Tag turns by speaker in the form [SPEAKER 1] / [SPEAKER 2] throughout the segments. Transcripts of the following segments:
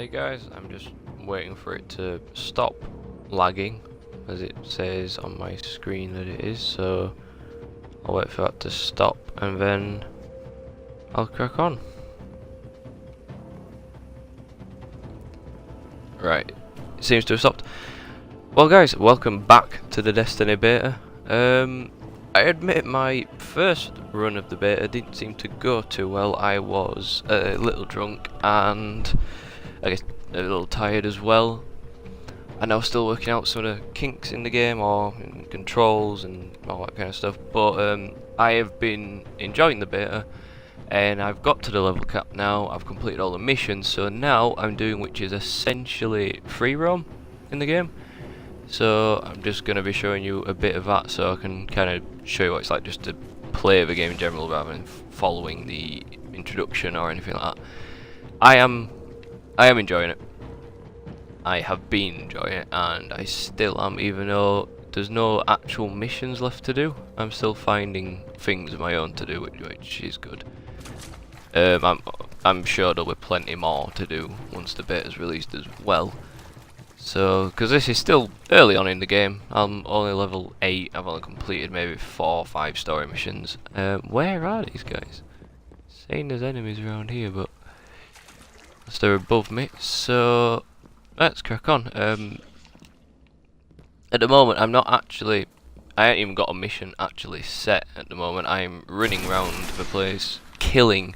[SPEAKER 1] Hey guys, I'm just waiting for it to stop lagging, as it says on my screen that it is, so I'll wait for that to stop and then I'll crack on. Right, it seems to have stopped. Well guys, welcome back to the Destiny beta. I admit my first run of the beta didn't seem to go too well. I was a little drunk and I guess a little tired as well, and I was still working out some of the kinks in the game or in controls and all that kind of stuff, but I have been enjoying the beta and I've got to the level cap now. I've completed all the missions, so now I'm doing which is essentially free roam in the game. So I'm just going to be showing you a bit of that so I can kind of show you what it's like just to play the game in general rather than following the introduction or anything like that. I am enjoying it. I have been enjoying it, and I still am, even though there's no actual missions left to do. I'm still finding things of my own to do, which is good. I'm sure there'll be plenty more to do once the beta's released as well. So, because this is still early on in the game, I'm only level 8. I've only completed maybe 4 or 5 story missions. Where are these guys? Saying there's enemies around here, but they're above me, so let's crack on. At the moment I haven't even got a mission actually set at the moment. I'm running around the place killing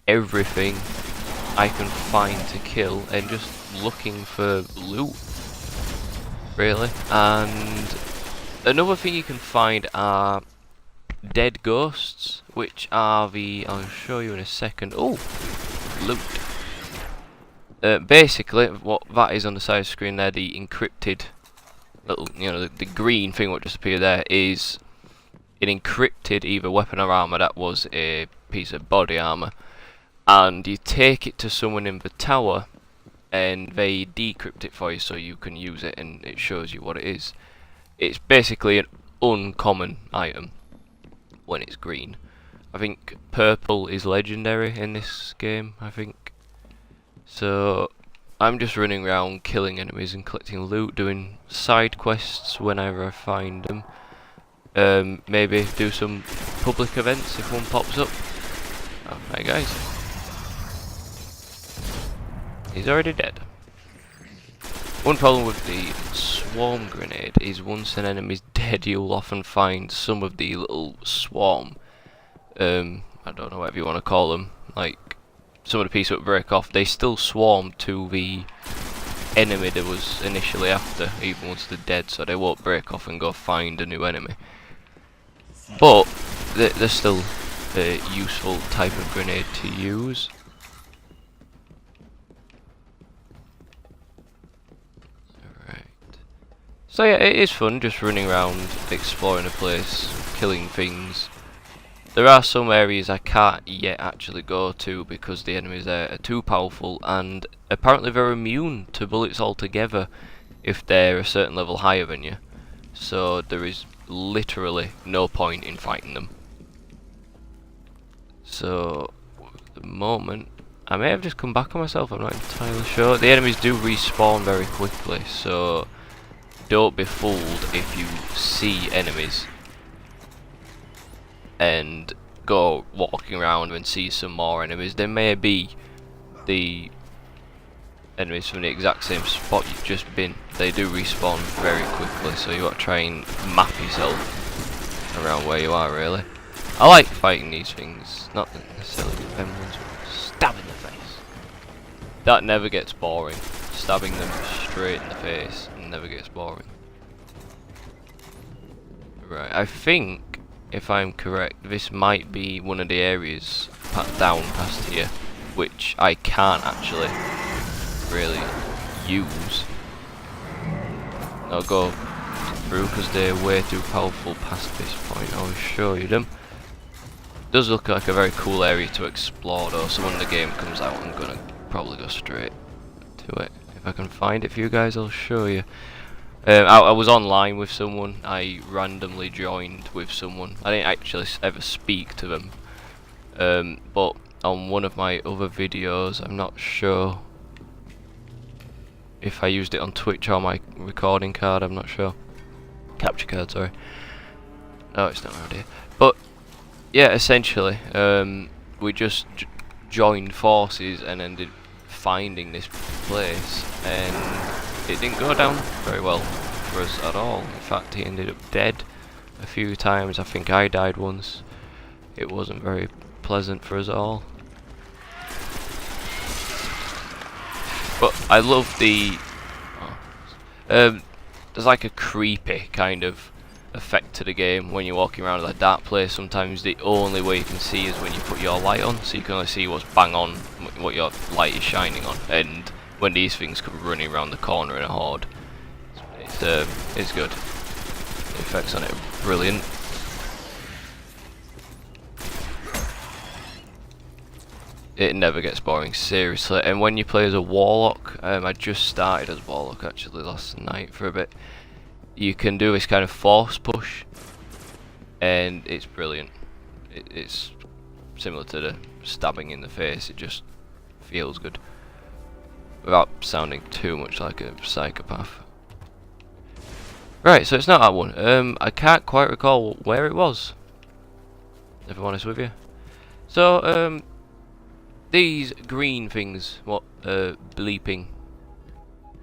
[SPEAKER 1] everything I can find to kill and just looking for loot, really. And another thing you can find are dead ghosts, which are I'll show you in a second. Oh, loot. Basically, what that is on the side of the screen there, the encrypted little, the green thing what just appeared there is an encrypted either weapon or armor that was a piece of body armor, and you take it to someone in the tower, and they decrypt it for you so you can use it, and it shows you what it is. It's basically an uncommon item when it's green. I think purple is legendary in this game, I think. So I'm just running around killing enemies and collecting loot, doing side quests whenever I find them. Maybe do some public events if one pops up. Oh, hey guys. He's already dead. One problem with the swarm grenade is once an enemy's dead, you'll often find some of the little swarm, I don't know whatever you want to call them, like some of the pieces that break off, they still swarm to the enemy that was initially after, even once they're dead, so they won't break off and go find a new enemy. But they're still a useful type of grenade to use. Alright. So yeah, it is fun just running around, exploring a place, killing things. There are some areas I can't yet actually go to because the enemies there are too powerful, and apparently they're immune to bullets altogether if they're a certain level higher than you. So there is literally no point in fighting them. So at the moment, I may have just come back on myself, I'm not entirely sure. The enemies do respawn very quickly, so don't be fooled if you see enemies and go walking around and see some more enemies. There may be the enemies from the exact same spot you've just been. They do respawn very quickly, so you got to try and map yourself around where you are, really. I like fighting these things, not necessarily the pen ones, but stab in the face. That never gets boring. Stabbing them straight in the face never gets boring. Right, I think, if I'm correct, this might be one of the areas down past here, which I can't actually really use. I'll go through because they're way too powerful past this point. I'll show you them. Does look like a very cool area to explore though, so when the game comes out I'm gonna probably go straight to it. If I can find it for you guys, I'll show you. I was online with someone. I randomly joined with someone. I didn't actually ever speak to them. But on one of my other videos, I'm not sure if I used it on Twitch or my recording card, I'm not sure. Capture card, sorry. No, it's not around here. But yeah, essentially, we just joined forces and ended finding this place, and it didn't go down very well for us at all. In fact, he ended up dead a few times. I think I died once. It wasn't very pleasant for us at all. But I love the there's like a creepy kind of effect to the game when you're walking around in a dark place. Sometimes the only way you can see is when you put your light on, so you can only see what's bang on, what your light is shining on. And when these things come running around the corner in a horde, it's good. The effects on it are brilliant. It never gets boring, seriously. And when you play as a warlock, I just started as warlock actually last night for a bit. You can do this kind of force push, and it's brilliant. It's similar to the stabbing in the face. It just feels good without sounding too much like a psychopath. Right, so it's not that one. I can't quite recall where it was, if I'm honest with you. So these green things, what bleeping,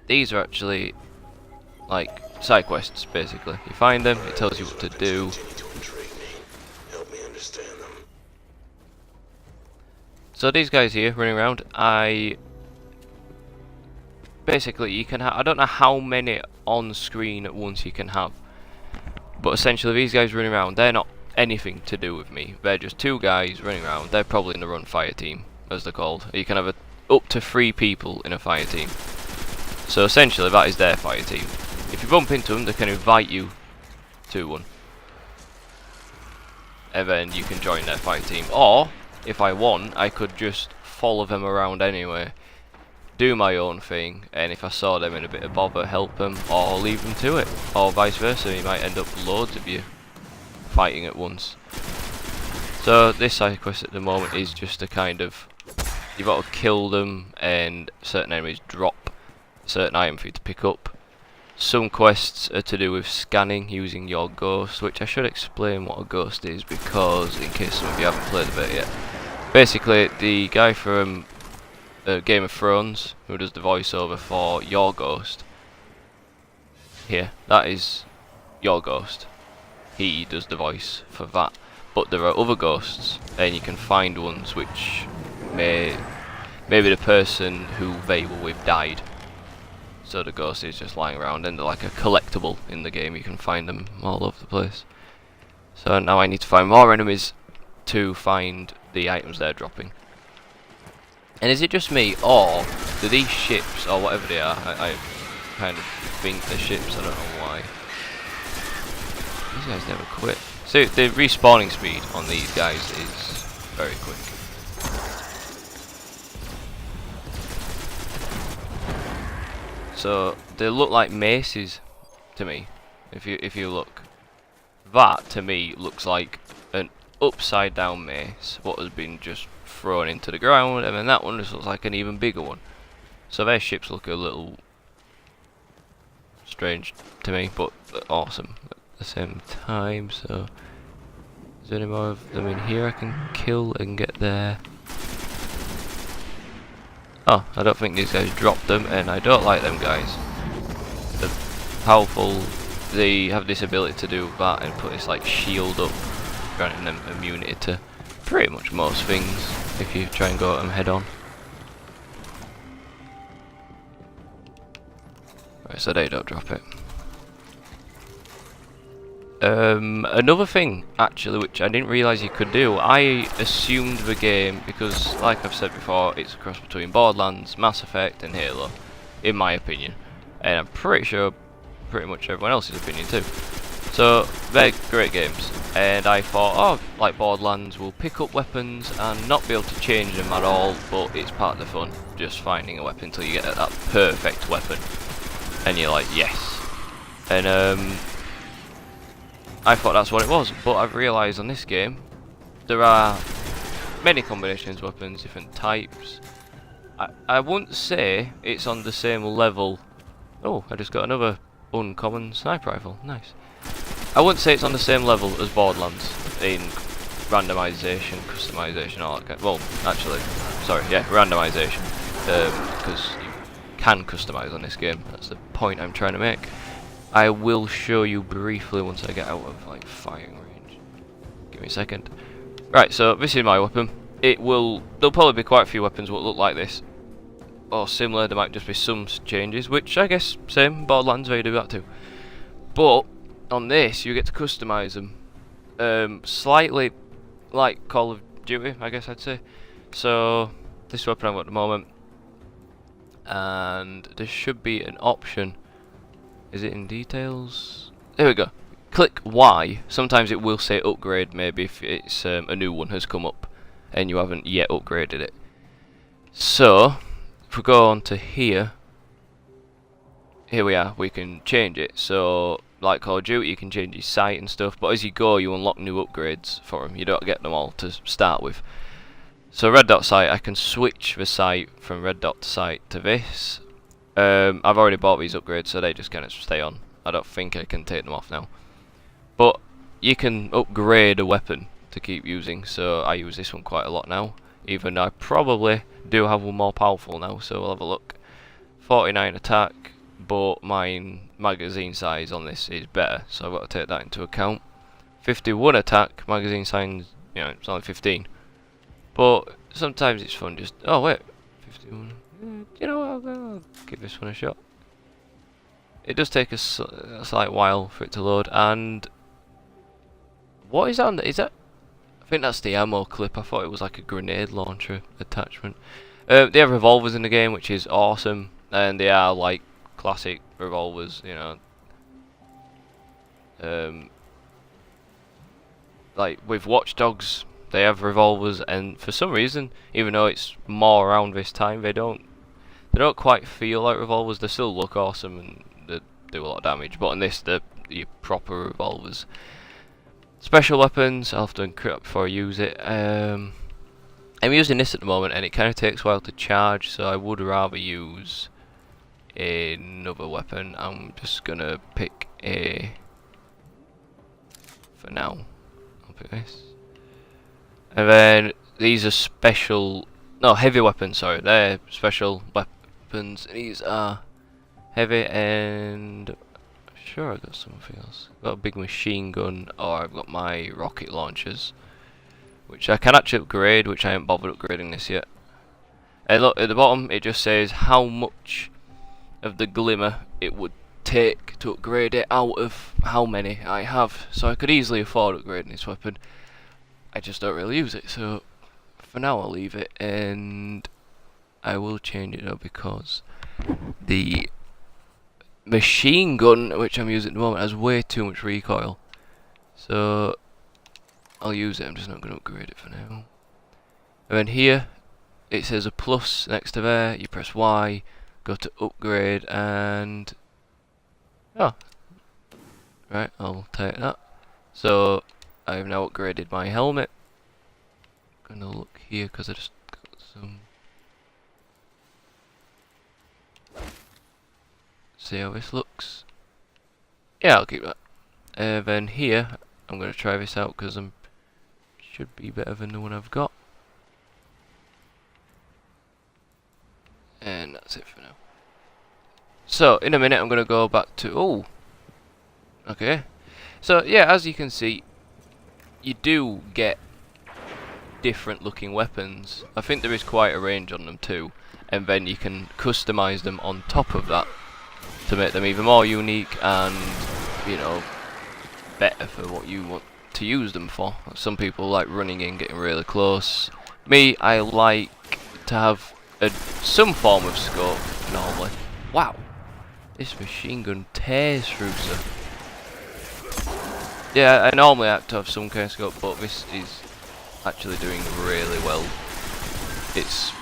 [SPEAKER 1] these are actually like side quests basically. You find them, it tells you what to do. So these guys here running around, basically you can I don't know how many on screen at once you can have, but essentially these guys running around, they're not anything to do with me. They're just two guys running around. They're probably in the run fire team, as they're called. You can have up to 3 people in a fire team. So essentially that is their fire team. If you bump into them, they can invite you to one, and then you can join their fire team. Or if I want, I could just follow them around anyway, do my own thing, and if I saw them in a bit of bother, help them or leave them to it, or vice versa. You might end up loads of you fighting at once. So this side quest at the moment is just a kind of, you've got to kill them and certain enemies drop a certain item for you to pick up. Some quests are to do with scanning using your ghost, which I should explain what a ghost is, because in case some of you haven't played a bit yet. Basically, the guy from Game of Thrones, who does the voiceover for your ghost, here, that is your ghost. He does the voice for that. But there are other ghosts, and you can find ones which maybe the person who they were with died. So the ghost is just lying around, and they're like a collectible in the game. You can find them all over the place. So now I need to find more enemies to find the items they're dropping. And is it just me, or do these ships, or whatever they are, I kind of think they're ships, I don't know why. These guys never quit. So the respawning speed on these guys is very quick. So they look like maces to me. If you look, that to me looks like an upside down mace, what has been just thrown into the ground, and then that one just looks like an even bigger one. So their ships look a little strange to me, but awesome at the same time. So is there any more of them in here I can kill and get there? Oh, I don't think these guys dropped them, and I don't like them guys. They're powerful. They have this ability to do that and put this like shield up, granting them immunity to pretty much most things if you try and go at them head on. Right, so they don't drop it. Another thing, actually, which I didn't realise you could do, I assumed the game, because, like I've said before, it's a cross between Borderlands, Mass Effect and Halo, in my opinion. And I'm pretty sure pretty much everyone else's opinion too. So, they're great games, and I thought, oh, like Borderlands, we'll pick up weapons and not be able to change them at all, but it's part of the fun, just finding a weapon until you get that perfect weapon. And you're like, yes. And, I thought that's what it was, but I've realised on this game there are many combinations of weapons, different types. I wouldn't say it's on the same level Oh, I just got another uncommon sniper rifle. Nice. I wouldn't say it's on the same level as Borderlands in randomization, customization, all that kind. Well, actually, sorry, yeah, randomization, because you can customize on this game. That's the point I'm trying to make. I will show you briefly once I get out of like firing range. Give me a second. Right, so this is my weapon. There'll probably be quite a few weapons that look like this, or similar. There might just be some changes, which I guess same Borderlands where you do that too. But on this, you get to customize them, slightly like Call of Duty, I guess I'd say. So this weapon I've got at the moment, and there should be an option. Is it in details? There we go. Click Y. Sometimes it will say upgrade, maybe if it's a new one has come up and you haven't yet upgraded it. So if we go on to here we are. We can change it. So like Call of Duty, you can change your sight and stuff, but as you go you unlock new upgrades for them. You don't get them all to start with. So red dot sight, I can switch the sight from red dot sight to this. I've already bought these upgrades, so they just kind of stay on. I don't think I can take them off now. But you can upgrade a weapon to keep using, so I use this one quite a lot now. Even though I probably do have one more powerful now, so we'll have a look. 49 attack, but my magazine size on this is better, so I've got to take that into account. 51 attack, magazine size, you know, it's only 15. But sometimes it's fun just, oh wait, 51. You know what, I'll give this one a shot. It does take a slight while for it to load, and what is that on the, is that, I think that's the ammo clip. I thought it was like a grenade launcher attachment. They have revolvers in the game, which is awesome, and they are like classic revolvers, you know. Like with Watch Dogs, they have revolvers, and for some reason, even though it's more around this time, they don't quite feel like revolvers. They still look awesome and they do a lot of damage, but in this, they're your proper revolvers. Special weapons, I'll have to encrypt before I use it. I'm using this at the moment, and it kind of takes a while to charge, so I would rather use another weapon. I'm just gonna pick a, for now, I'll pick this. And then these are special, no, heavy weapons, sorry, they're special weapons. These are heavy, and sure I got something else. I've got a big machine gun, or I've got my rocket launchers, which I can actually upgrade, which I haven't bothered upgrading this yet. And look, at the bottom it just says how much of the glimmer it would take to upgrade it out of how many I have. So I could easily afford upgrading this weapon. I just don't really use it, so for now I'll leave it, and I will change it though because the machine gun which I'm using at the moment has way too much recoil. So I'll use it, I'm just not going to upgrade it for now. And then here it says a plus next to there, you press Y, go to upgrade, and oh, right, I'll take that. So I've now upgraded my helmet. I'm gonna look here because I just got some. See how this looks. Yeah, I'll keep that. Then here, I'm gonna try this out because I'm should be better than the one I've got. And that's it for now. So in a minute, I'm gonna go back to okay. So yeah, as you can see, you do get different looking weapons. I think there is quite a range on them too, and then you can customize them on top of that to make them even more unique and, you know, better for what you want to use them for. Some people like running in, getting really close. Me, I like to have some form of scope normally. Wow, this machine gun tears through stuff. Yeah, I normally have to have some kind of scope, but this is actually doing really well. It's